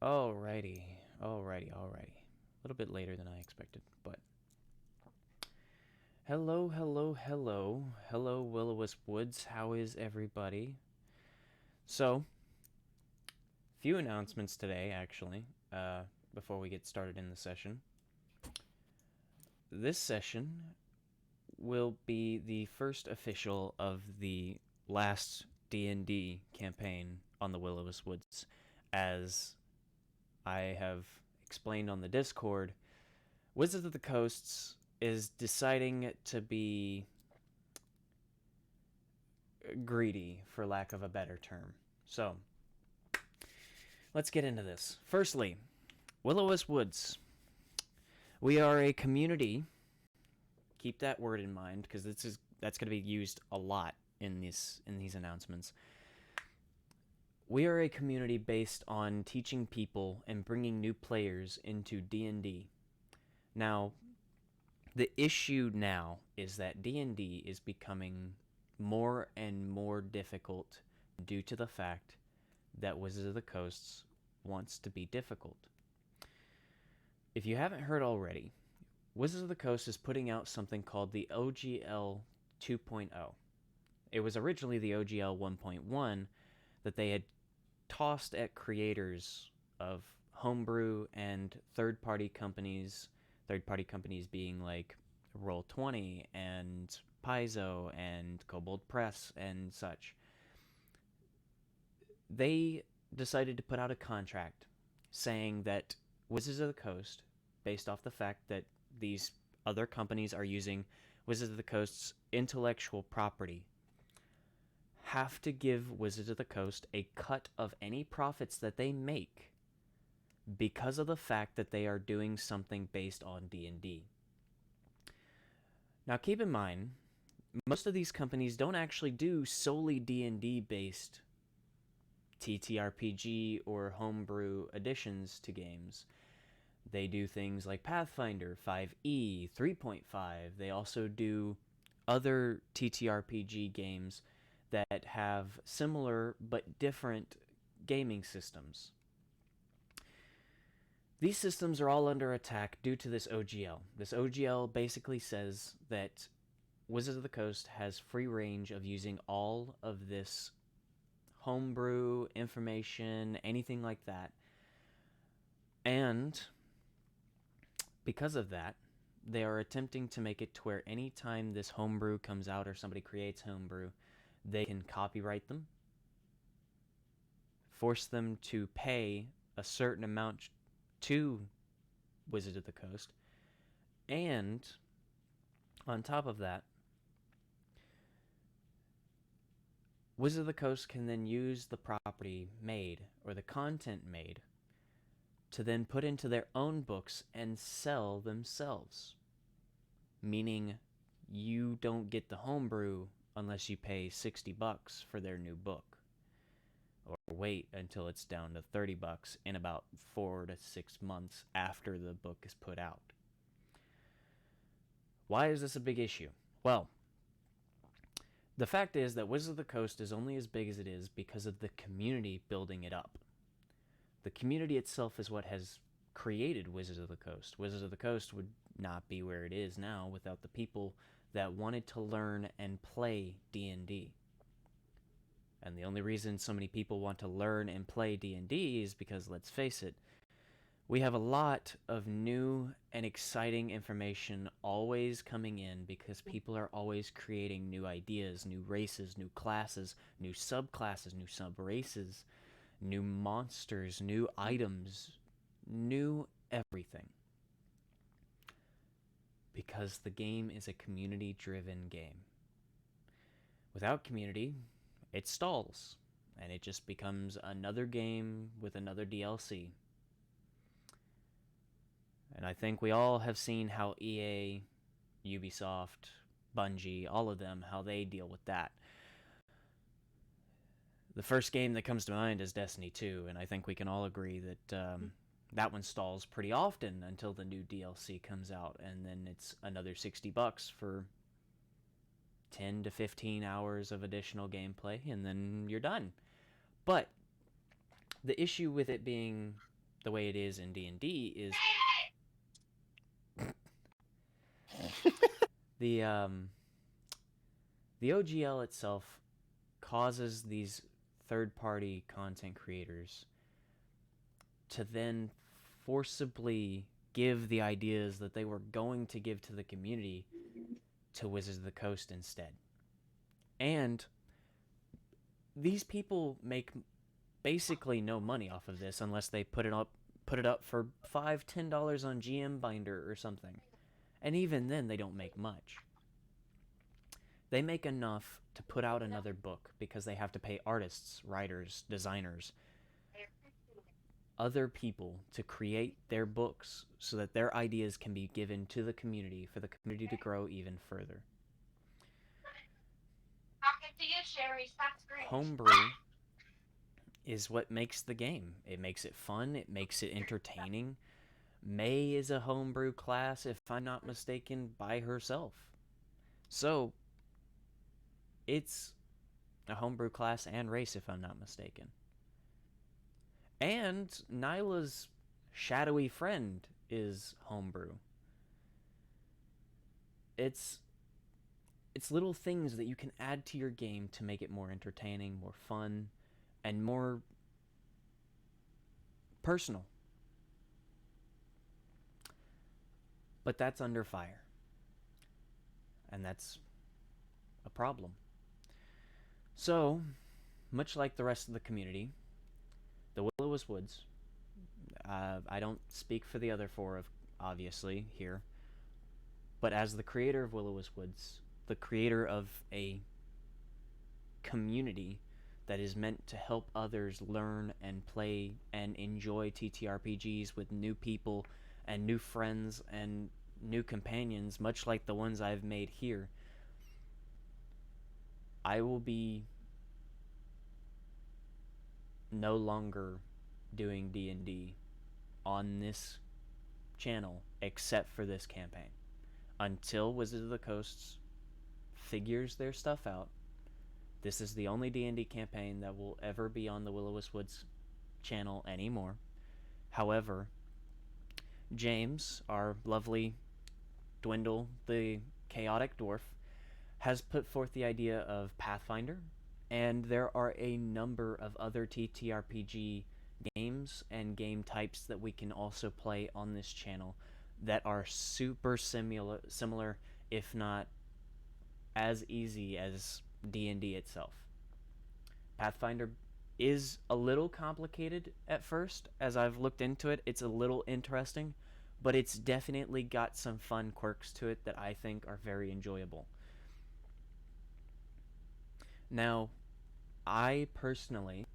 Alrighty, alrighty. A little bit later than I expected, but hello, Will-O-Wisp Woods. How is everybody? So, few announcements today, actually. Before we get started in the session, this session will be the first official of the last D&D campaign on the Will-O-Wisp Woods, as I have explained on the Discord. Wizards of the Coasts is deciding to be greedy, for lack of a better term. So, let's get into this. Firstly, Will-O-Wisp Woods. We are a community. Keep that word in mind, because that's going to be used a lot in these announcements. We are a community based on teaching people and bringing new players into D&D. Now, the issue now is that D&D is becoming more and more difficult due to the fact that Wizards of the Coast wants to be difficult. If you haven't heard already, Wizards of the Coast is putting out something called the OGL 2.0. It was originally the OGL 1.1 that they had tossed at creators of homebrew and third-party companies being like Roll20 and Paizo and Kobold Press and such. They decided to put out a contract saying that Wizards of the Coast, based off the fact that these other companies are using Wizards of the Coast's intellectual property, have to give Wizards of the Coast a cut of any profits that they make because of the fact that they are doing something based on D&D. Now keep in mind, most of these companies don't actually do solely D&D based TTRPG or homebrew additions to games. They do things like Pathfinder 5e, 3.5. They also do other TTRPG games that have similar but different gaming systems. These systems are all under attack due to this OGL. This OGL basically says that Wizards of the Coast has free range of using all of this homebrew information, anything like that. And because of that, they are attempting to make it to where anytime this homebrew comes out or somebody creates homebrew, they can copyright them, force them to pay a certain amount to Wizards of the Coast, and on top of that, Wizards of the Coast can then use the property made or the content made to then put into their own books and sell themselves. Meaning you don't get the homebrew unless you pay $60 for their new book, or wait until it's down to $30 in about 4 to 6 months after the book is put out. Why is this a big issue? Well, the fact is that Wizards of the Coast is only as big as it is because of the community building it up. The community itself is what has created Wizards of the Coast. Wizards of the Coast would not be where it is now without the people that wanted to learn and play D&D. And the only reason so many people want to learn and play D&D is because, let's face it, we have a lot of new and exciting information always coming in because people are always creating new ideas, new races, new classes, new subclasses, new subraces, new monsters, new items, new everything. Because the game is a community-driven game. Without community, it stalls, and it just becomes another game with another DLC. And I think we all have seen how EA, Ubisoft, Bungie, all of them, how they deal with that. The first game that comes to mind is Destiny 2, and I think we can all agree that that one stalls pretty often until the new DLC comes out, and then it's another $60 for 10 to 15 hours of additional gameplay, and then you're done. But the issue with it being the way it is in D&D is the OGL itself causes these third-party content creators to then forcibly give the ideas that they were going to give to the community to Wizards of the Coast instead. And these people make basically no money off of this unless they put it up for $5-10 on GM Binder or something. And even then they don't make much. They make enough to put out another book because they have to pay artists, writers, designers, other people to create their books so that their ideas can be given to the community for the community to grow even further. Homebrew is what makes the game. It makes it fun. It makes it entertaining. May is a homebrew class, if I'm not mistaken, by herself. So, it's a homebrew class and race, if I'm not mistaken. And Nyla's shadowy friend is homebrew. It's little things that you can add to your game to make it more entertaining, more fun, and more personal. But that's under fire. And that's a problem. So, much like the rest of the community, the Will-O-Wisp Woods, I don't speak for the other four, obviously, here, but as the creator of Will-O-Wisp Woods, the creator of a community that is meant to help others learn and play and enjoy TTRPGs with new people and new friends and new companions, much like the ones I've made here, I will be no longer doing D&D on this channel except for this campaign. Until Wizards of the Coast figures their stuff out, this is the only D&D campaign that will ever be on the Will-O-Wisp Woods channel anymore. However, James, our lovely Dwindle, the chaotic dwarf, has put forth the idea of Pathfinder, and there are a number of other TTRPG games and game types that we can also play on this channel that are super similar, if not as easy as D&D itself. Pathfinder is a little complicated at first. As I've looked into it, it's a little interesting, but it's definitely got some fun quirks to it that I think are very enjoyable. Now, I personally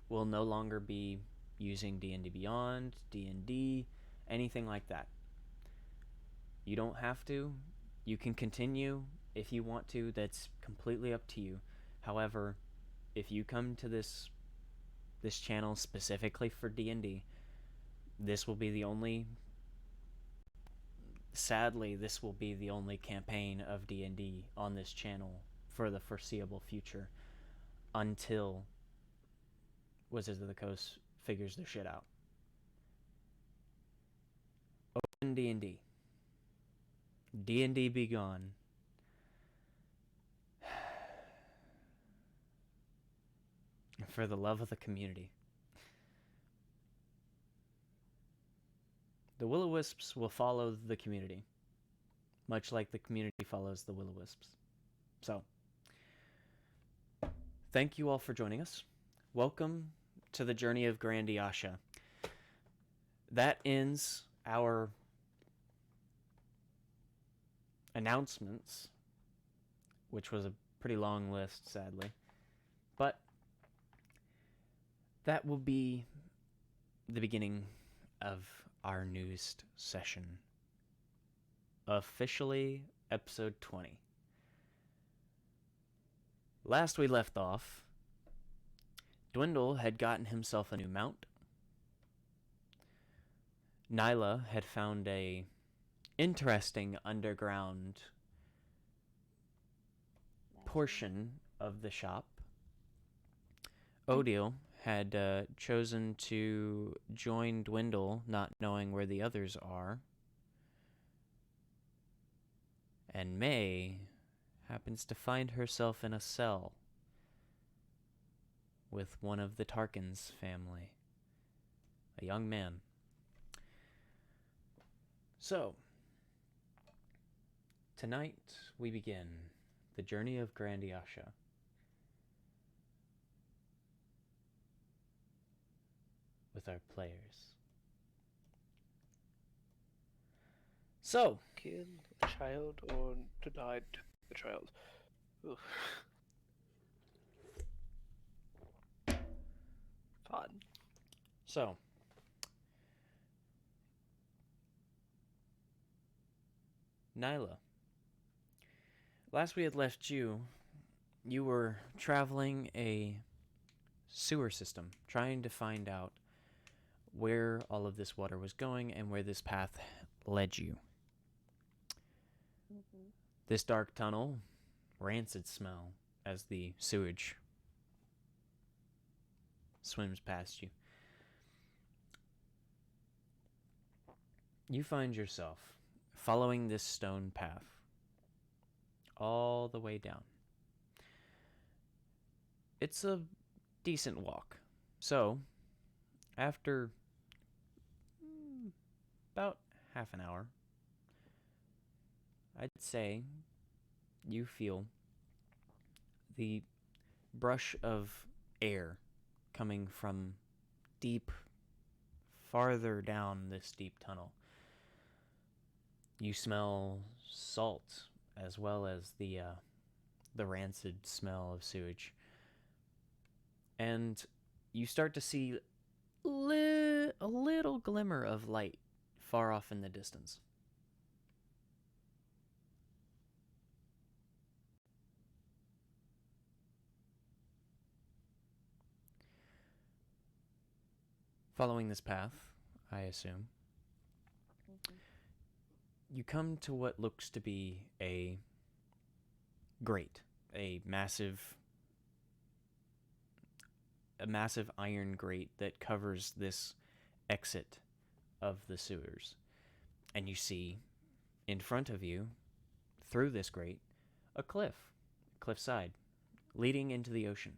will no longer be using D&D Beyond, D&D, anything like that. You don't have to. You can continue if you want to. That's completely up to you. However, if you come to this channel specifically for D&D, this will be the only... Sadly, this will be the only campaign of D&D on this channel for the foreseeable future until Wizards of the Coast figures their shit out. Open D&D. D&D be gone. For the love of the community. The Will-O-Wisps will follow the community, much like the community follows the Will-O-Wisps. So, thank you all for joining us. Welcome to the journey of Grandiasha. That ends our announcements, which was a pretty long list, sadly. But that will be the beginning of our newest session. Officially, episode 20. Last we left off, Dwindle had gotten himself a new mount. Nyla had found a interesting underground portion of the shop. Odile had chosen to join Dwindle, not knowing where the others are. And May happens to find herself in a cell with one of the Tarkin's family, a young man. So, tonight we begin the journey of Grandiasha. With our players. So, Kill a child or denied the child. Oof. Fun. So, Nyla, last we had left you, you were traveling a sewer system, trying to find out where all of this water was going and where this path led you. Mm-hmm. This dark tunnel, rancid smell as the sewage swims past you. You find yourself following this stone path all the way down. It's a decent walk. So, after about half an hour, I'd say you feel the brush of air coming from deep, farther down this deep tunnel. You smell salt as well as the rancid smell of sewage. And you start to see a little glimmer of light far off in the distance. Following this path, I assume, Mm-hmm. you come to what looks to be a grate, a massive iron grate that covers this exit of the sewers. And you see in front of you, through this grate, a cliffside, leading into the ocean.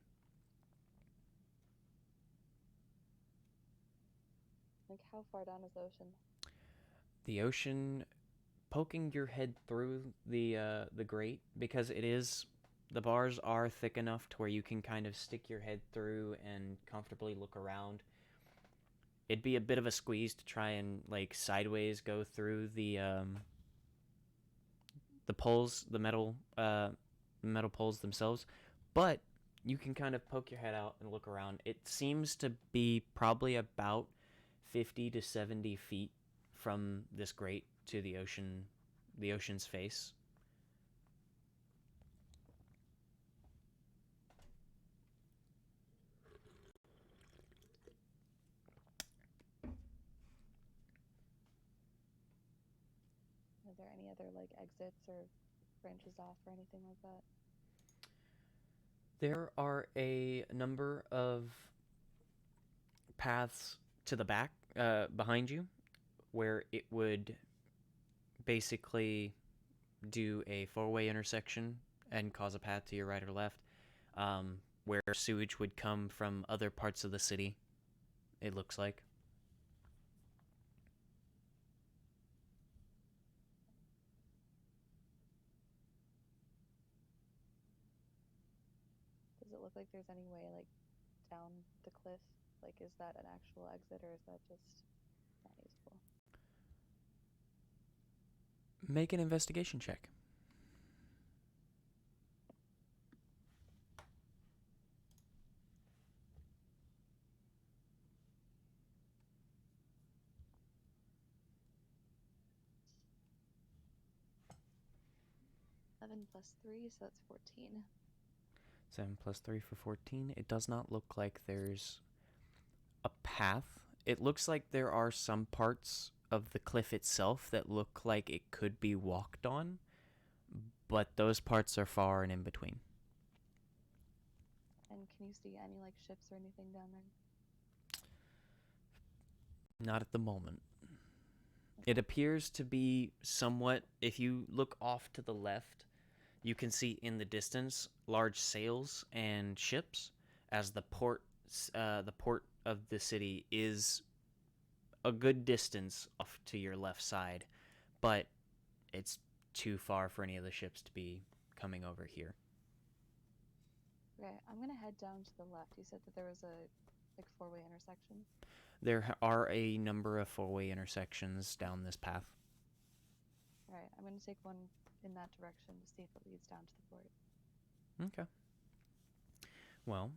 Like, how far down is the ocean? The ocean, poking your head through the grate, because the bars are thick enough to where you can kind of stick your head through and comfortably look around. It'd be a bit of a squeeze to try and like sideways go through the poles, the metal poles themselves, but you can kind of poke your head out and look around. It seems to be probably about 50 to 70 feet from this grate to the ocean's face. Are there any other like exits or branches off or anything like that? There are a number of paths to the back, behind you, where it would basically do a four-way intersection and cause a path to your right or left, where sewage would come from other parts of the city, it looks like. Does it look like there's any way like down the cliff? Like, is that an actual exit or is that just not useful? Make an investigation check. Seven plus 3, so that's 14. 7 plus 3 for 14. It does not look like there's a path. It looks like there are some parts of the cliff itself that look like it could be walked on, but those parts are far and in between. And can you see any like ships or anything down there? Not at the moment. It appears to be somewhat, if you look off to the left, you can see in the distance large sails and ships, as the port of the city is a good distance off to your left side, but it's too far for any of the ships to be coming over here. Okay, I'm gonna head down to the left. You said that there was a like four-way intersection. There are a number of four-way intersections down this path. All right, I'm gonna take one in that direction to see if it leads down to the port. Okay. Well,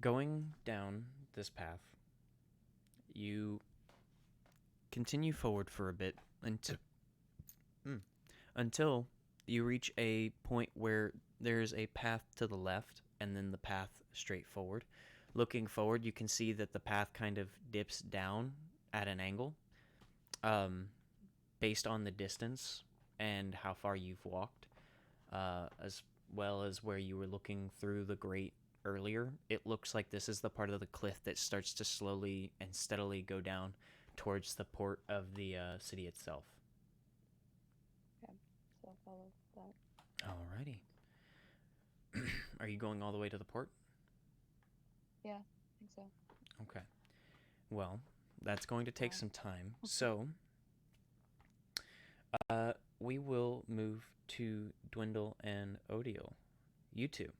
going down this path, you continue forward for a bit until you reach a point where there's a path to the left and then the path straight forward. Looking forward, you can see that the path kind of dips down at an angle, based on the distance and how far you've walked, as well as where you were looking through the grate earlier. It looks like this is the part of the cliff that starts to slowly and steadily go down towards the port of the city itself. Okay, so I'll follow that. Alrighty. Are you going all the way to the port? Yeah, I think so. Okay. Well, that's going to take some time. So, we will move to Dwindle and Odiel. You two.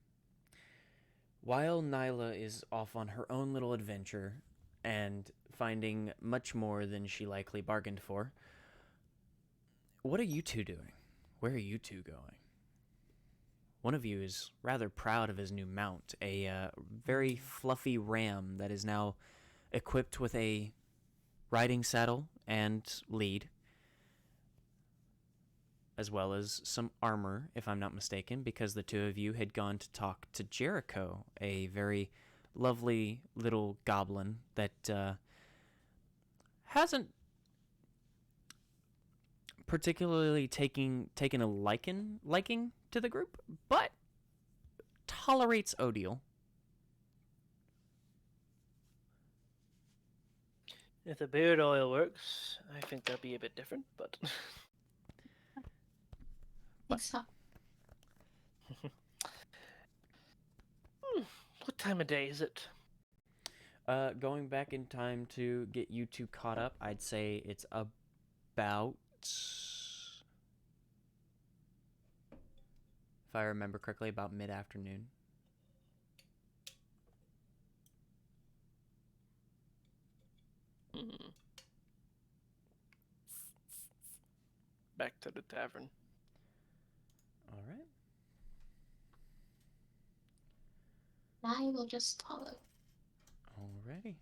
While Nyla is off on her own little adventure and finding much more than she likely bargained for, what are you two doing? Where are you two going? One of you is rather proud of his new mount, a very fluffy ram that is now equipped with a riding saddle and lead, as well as some armor, if I'm not mistaken, because the two of you had gone to talk to Jericho, a very lovely little goblin that hasn't particularly taken a liking to the group, but tolerates Odiel. If the beard oil works, I think that'd be a bit different, but think so. What time of day is it? Going back in time to get you two caught up, I'd say it's about, if I remember correctly, about mid-afternoon. Back to the tavern. All right. I will just follow. Alrighty.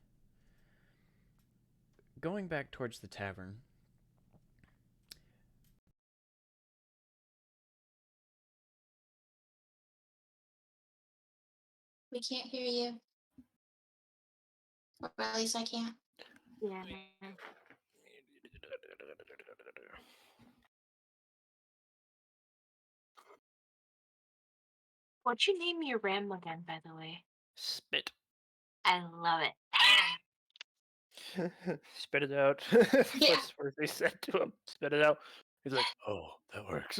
Going back towards the tavern. We can't hear you. Or at least I can't. Yeah. What'd you name your ram again, by the way? Spit. I love it. Spit it out. Yeah. That's what they said to him. Spit it out. He's like, oh, that works.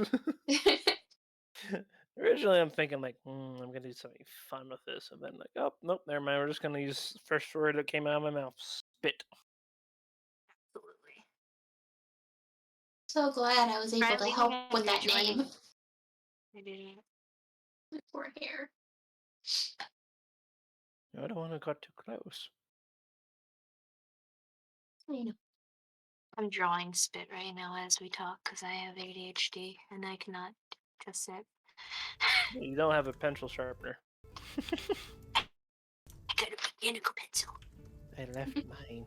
Originally, I'm thinking like, I'm gonna do something fun with this, and then like, oh nope, never mind. We're just gonna use the first word that came out of my mouth. Spit. Absolutely. So glad I was able to Riley, help yeah, with that you're joining. name. I didn't. My poor hair. I don't want to cut too close. You know. I'm drawing spit right now as we talk because I have ADHD and I cannot just sit. You don't have a pencil sharpener. I got a mechanical pencil. I left mine.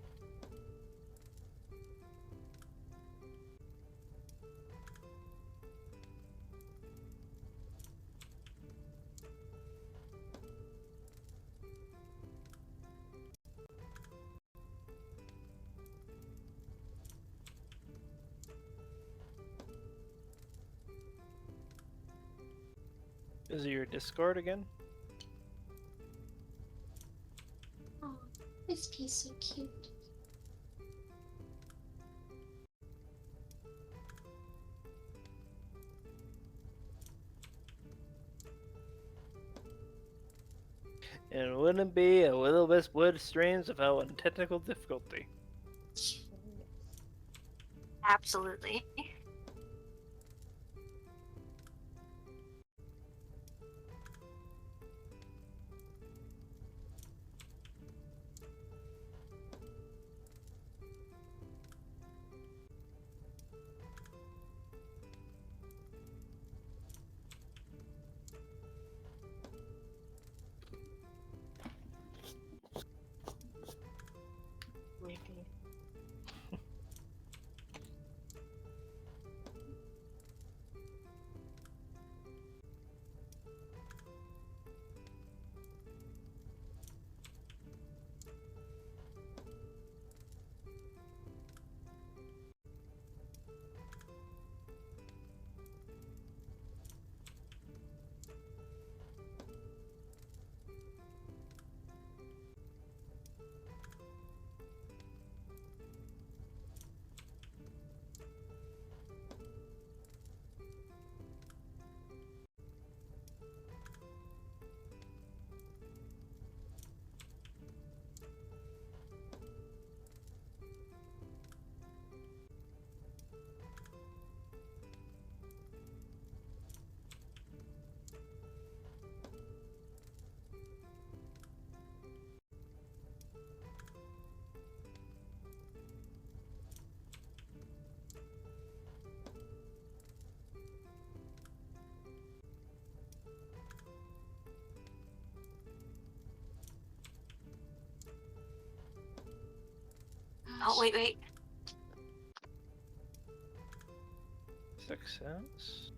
Is it your Discord again? Will-O-Wisp is so cute. And it wouldn't be a Will-O-Wisp wood streams without technical difficulty. Oh, yes. Absolutely. Oh, wait. Success.